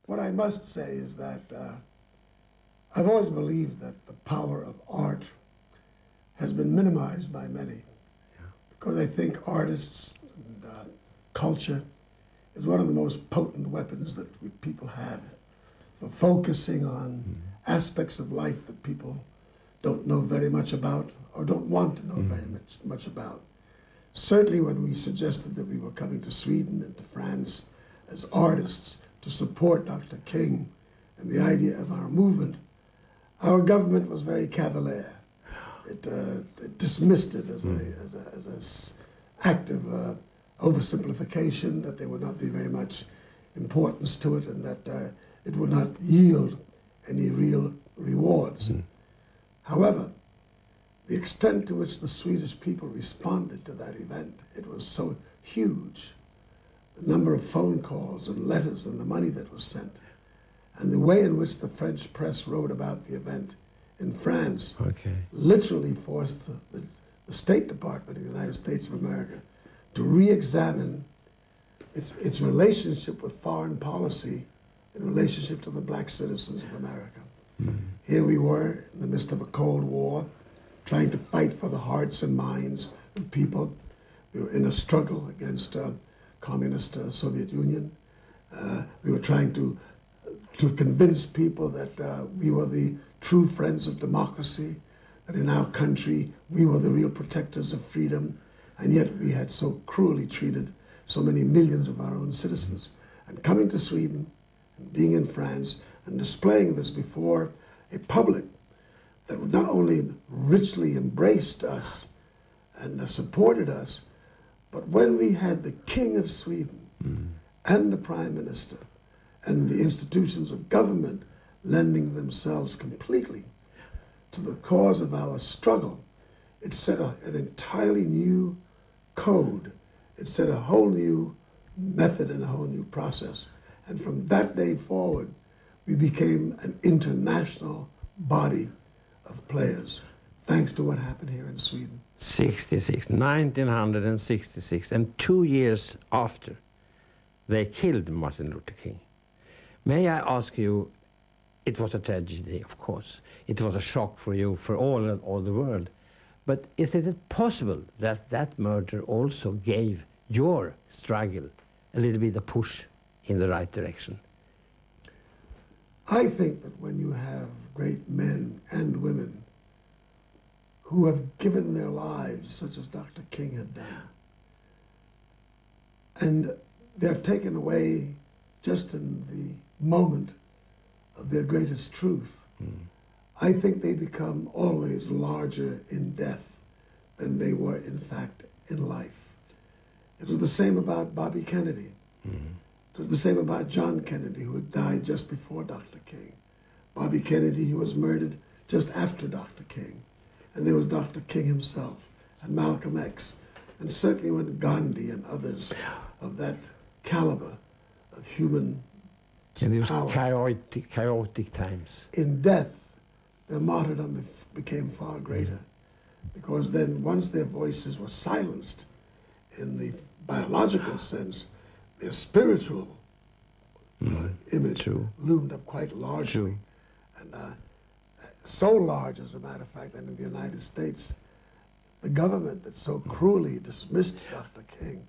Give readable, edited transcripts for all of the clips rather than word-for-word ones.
What I must say is that I've always believed that the power of art has been minimized by many. Yeah. Because I think artists and culture is one of the most potent weapons that people have for focusing on aspects of life that people don't know very much about or don't want to know very much about. Certainly when we suggested that we were coming to Sweden and to France as artists to support Dr. King and the idea of our movement, our government was very cavalier. It dismissed it as an act of oversimplification, that there would not be very much importance to it, and that it would not yield any real rewards. However, the extent to which the Swedish people responded to that event, it was so huge. The number of phone calls and letters and the money that was sent, and the way in which the French press wrote about the event in France literally forced the State Department of the United States of America to re-examine its relationship with foreign policy in relationship to the black citizens of America. Here we were in the midst of a Cold War, trying to fight for the hearts and minds of people. We were in a struggle against communist Soviet Union. We were trying to convince people that we were the true friends of democracy, that in our country we were the real protectors of freedom, and yet we had so cruelly treated so many millions of our own citizens. And coming to Sweden and being in France and displaying this before a public that would not only richly embraced us and supported us, but when we had the King of Sweden and the Prime Minister and the institutions of government lending themselves completely to the cause of our struggle, it set an entirely new code. It set a whole new method and a whole new process. And from that day forward, we became an international body of players, thanks to what happened here in Sweden. 1966, and 2 years after, they killed Martin Luther King. May I ask you, it was a tragedy, of course. It was a shock for you, for all the world. But is it possible that that murder also gave your struggle a little bit of push in the right direction? I think that when you have great men and women who have given their lives, such as Dr. King had done, and they're taken away just in the moment of their greatest truth, I think they become always larger in death than they were in fact in life. It was the same about Bobby Kennedy. It was the same about John Kennedy, who had died just before Dr. King. Bobby Kennedy, he was murdered just after Dr. King. And there was Dr. King himself, and Malcolm X, and certainly when Gandhi and others of that caliber of human in these power, chaotic times. In death, their martyrdom became far greater, because then once their voices were silenced in the biological sense, their spiritual image loomed up quite largely. And so large, as a matter of fact, that in the United States, the government that so cruelly dismissed Dr. King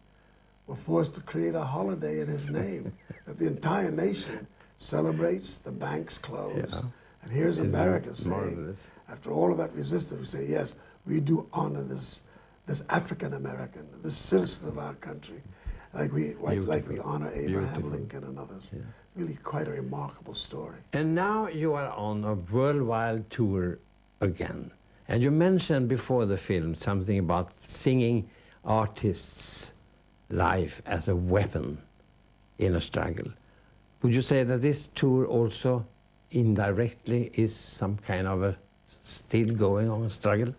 were forced to create a holiday in his name, that the entire nation celebrates, the banks close. And here's America saying, after all of that resistance, we say, yes, we do honor this African-American, this citizen of our country, like we honor Abraham Lincoln and others. Really quite a remarkable story. And now you are on a worldwide tour again. And you mentioned before the film something about singing artists' life as a weapon in a struggle. Would you say that this tour also indirectly is some kind of a still going on a struggle?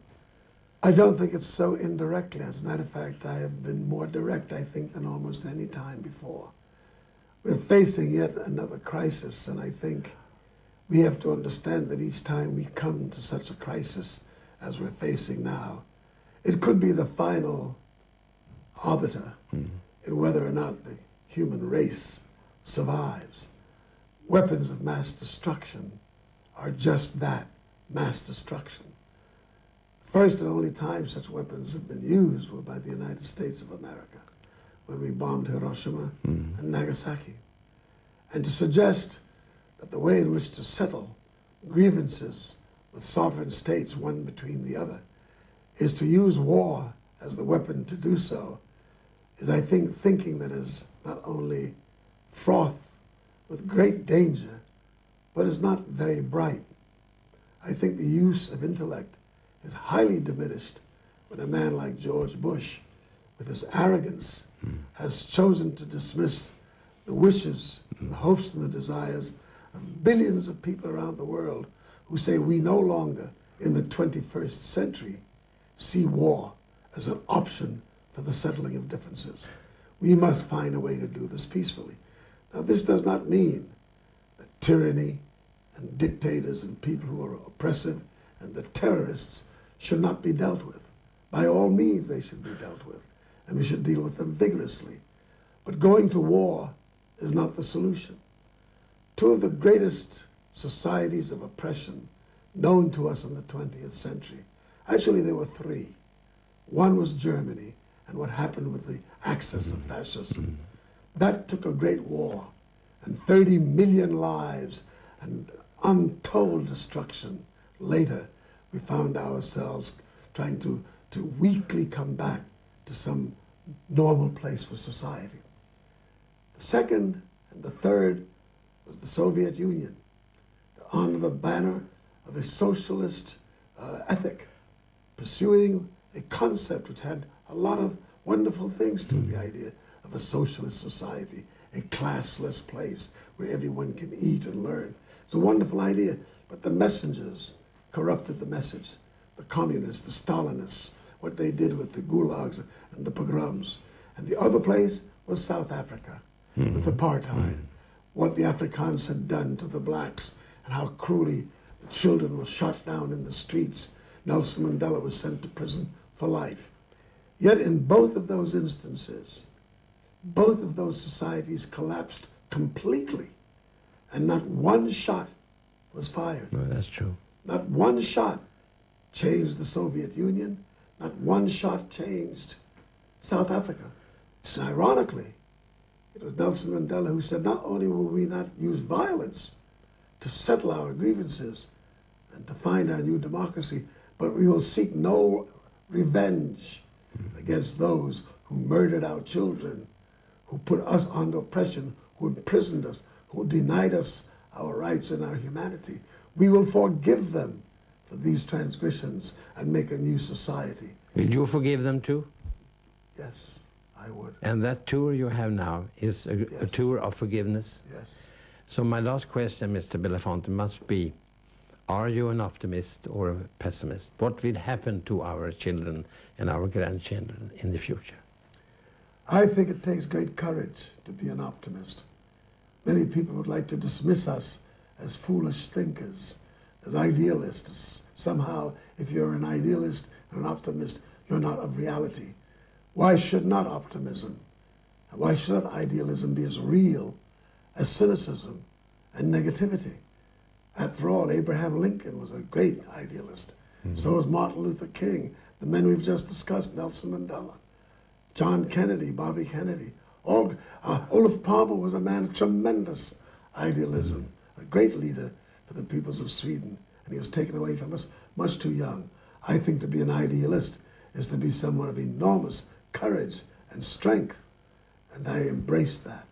I don't think it's so indirectly. As a matter of fact, I have been more direct, I think, than almost any time before. We're facing yet another crisis, and I think we have to understand that each time we come to such a crisis as we're facing now, it could be the final arbiter in whether or not the human race survives. weapons of mass destruction are just that, mass destruction. The first and only time such weapons have been used were by the United States of America, when we bombed Hiroshima and Nagasaki. And to suggest that the way in which to settle grievances with sovereign states, one between the other, is to use war as the weapon to do so, is, I think, thinking that is not only fraught with great danger, but is not very bright. I think the use of intellect is highly diminished when a man like George Bush, with his arrogance, has chosen to dismiss the wishes and the hopes and the desires of billions of people around the world who say we no longer, in the 21st century, see war as an option for the settling of differences. We must find a way to do this peacefully. Now, this does not mean that tyranny and dictators and people who are oppressive and the terrorists should not be dealt with. By all means, they should be dealt with, and we should deal with them vigorously. But going to war is not the solution. Two of the greatest societies of oppression known to us in the 20th century, actually there were three. One was Germany and what happened with the axis of fascism. That took a great war and 30 million lives and untold destruction. Later, we found ourselves trying to weakly come back to some normal place for society. The second and the third was the Soviet Union, under the banner of a socialist ethic, pursuing a concept which had a lot of wonderful things to it, the idea of a socialist society, a classless place where everyone can eat and learn. It's a wonderful idea, but the messengers corrupted the message. The communists, the Stalinists, what they did with the gulags and the pogroms. And the other place was South Africa, with apartheid, what the Afrikaans had done to the blacks, and how cruelly the children were shot down in the streets. Nelson Mandela was sent to prison for life. Yet in both of those instances, both of those societies collapsed completely, and not one shot was fired. No, that's true. Not one shot changed the Soviet Union. Not one shot changed South Africa. And ironically, it was Nelson Mandela who said, not only will we not use violence to settle our grievances and to find our new democracy, but we will seek no revenge against those who murdered our children, who put us under oppression, who imprisoned us, who denied us our rights and our humanity. We will forgive them for these transgressions and make a new society. Will you forgive them too? Yes, I would. And that tour you have now is a tour of forgiveness? Yes. So my last question, Mr. Belafonte, must be, are you an optimist or a pessimist? What will happen to our children and our grandchildren in the future? I think it takes great courage to be an optimist. Many people would like to dismiss us as foolish thinkers, as idealists. Somehow, if you're an idealist or an optimist, you're not of reality. Why should not optimism, why should not idealism be as real as cynicism and negativity? After all, Abraham Lincoln was a great idealist. So was Martin Luther King, the men we've just discussed, Nelson Mandela, John Kennedy, Bobby Kennedy. Olof Palme was a man of tremendous idealism, a great leader for the peoples of Sweden, and he was taken away from us much too young. I think to be an idealist is to be someone of enormous courage and strength, and I embrace that.